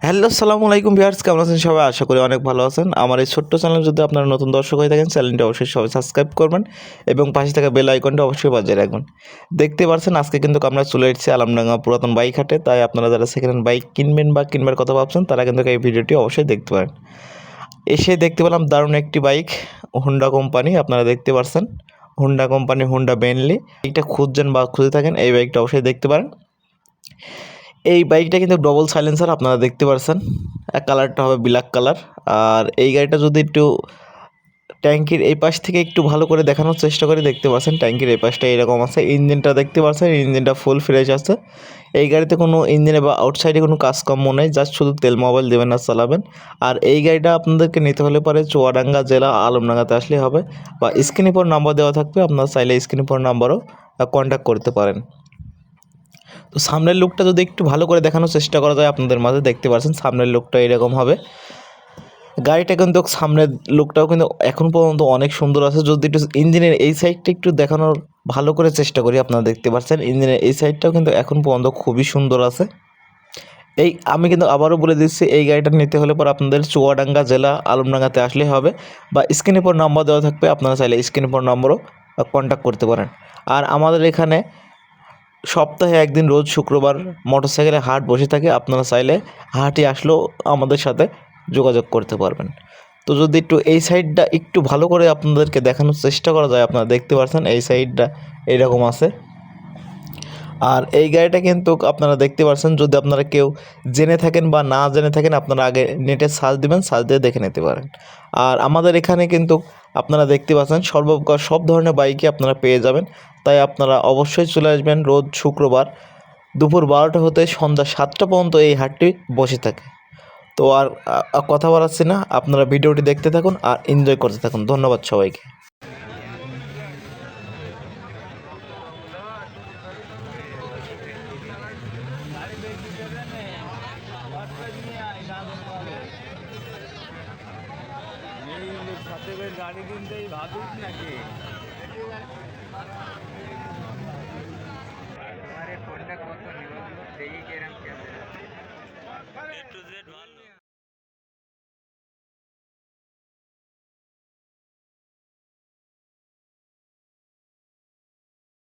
Hello, আসসালামু আলাইকুম viewers, কেমন আছেন সবাই? আশা করি অনেক ভালো আছেন। আমার এই ছোট্ট চ্যানেলে যদি আপনারা নতুন দর্শক হয়ে থাকেন, চ্যানেলটি অবশ্যই সবাই সাবস্ক্রাইব করবেন এবং পাশে থাকা বেল আইকনটা অবশ্যই বাজিয়ে রাখবেন। দেখতে পাচ্ছেন আজকে কিন্তু আমরা চলে এসেছি আলমডাঙ্গা পুরাতন বাইক হাটে। তাই আপনারা যারা সেকেন্ড হ্যান্ড বাইক কিনবেন বা কিনবার কথা ভাবছেন, তারা কিন্তু এই ভিডিওটি অবশ্যই দেখতে পারেন। এসে দেখতে পেলাম দারুণ একটি বাইক, হোন্ডা কোম্পানি। আপনারা দেখতে পাচ্ছেন হোন্ডা কোম্পানি, হোন্ডা বেনলি। এইটা খুঁজছেন বা খুঁজে থাকেন, এই বাইকটা অবশ্যই দেখতে পারেন। এই বাইকটা কিন্তু ডবল সাইলেন্সার, আপনারা দেখতে পাচ্ছেন। কালারটা হবে ব্ল্যাক কালার। আর এই গাড়িটা যদি একটু ট্যাঙ্কির এই পাশ থেকে একটু ভালো করে দেখানোর চেষ্টা করি, দেখতে পাচ্ছেন ট্যাঙ্কির এই পাশটা এরকম আছে। ইঞ্জিনটা দেখতে পাচ্ছেন, ইঞ্জিনটা ফুল ফ্রেশ আছে। এই গাড়িতে কোনো ইঞ্জিনে বা আউটসাইডে কোনো কাজকর্ম নেই, জাস্ট শুধু তেল মোবাইল দেবেন আর চালাবেন। আর এই গাড়িটা আপনাদেরকে নিতে হলে পরে চুয়াডাঙ্গা জেলা আলমডাঙ্গাতে আসলেই হবে, বা স্ক্রিনে পর নাম্বার দেওয়া থাকবে, আপনারা চাইলে স্ক্রিনে পর নাম্বারও কন্ট্যাক্ট করতে পারেন। তো সামনের লুকটা যদি একটু ভালো করে দেখানোর চেষ্টা করা যায় আপনাদের মাঝে, দেখতে পাচ্ছেন সামনের লুকটা এরকম হবে। গাড়িটা কিন্তু সামনের লুকটাও কিন্তু এখন পর্যন্ত অনেক সুন্দর আছে। যদি একটু ইঞ্জিনের এই সাইডটা একটু দেখানোর ভালো করে চেষ্টা করি, আপনারা দেখতে পাচ্ছেন ইঞ্জিনের এই সাইডটাও কিন্তু এখন পর্যন্ত খুবই সুন্দর আছে। এই আমি কিন্তু আবারও বলে দিচ্ছি, এই গাড়িটা নিতে হলে পর আপনাদের চুয়াডাঙ্গা জেলা আলমডাঙ্গাতে আসলেই হবে, বা স্ক্রিনের পর নাম্বার দেওয়া থাকবে, আপনারা চাইলে স্ক্রিনের পর নম্বরও কন্ট্যাক্ট করতে পারেন। আর আমাদের এখানে সপ্তাহে একদিন রোজ শুক্রবার মোটরসাইকেলে হাট বসে থাকে, আপনারা চাইলে হাটে আসলেও আমাদের সাথে যোগাযোগ করতে পারবেন। তো যদি একটু এই সাইডটা একটু ভালো করে আপনাদেরকে দেখানোর চেষ্টা করা যায়, আপনারা দেখতে পাচ্ছেন এই সাইডটা এইরকম আছে। আর এই গাড়িটা কিন্তু আপনারা দেখতে পাচ্ছেন, যদি আপনারা কেউ জেনে থাকেন বা না জেনে থাকেন, আপনারা আগে নেটে সার্চ দিবেন, সার্চ দিয়ে দেখে নিতে পারেন। আর আমাদের এখানে কিন্তু আপনারা দেখতে পাচ্ছেন সর্বপ্রকার সব ধরনের বাইকই আপনারা পেয়ে যাবেন। তাই আপনারা অবশ্যই চলে আসবেন রোজ শুক্রবার দুপুর 12টা হতে সন্ধ্যা 7টা পর্যন্ত এই হাটটি বসে থাকে। তো আর কথা বাড়াচ্ছি না, আপনারা ভিডিওটি দেখতে থাকুন আর এনজয় করতে থাকুন। ধন্যবাদ সবাইকে। গাড়ি কিনতেই ভাবিস নাকি? আরে ফোনটা কত নিব দেখি কিরম ক্যামেরা। A to Z ভালো।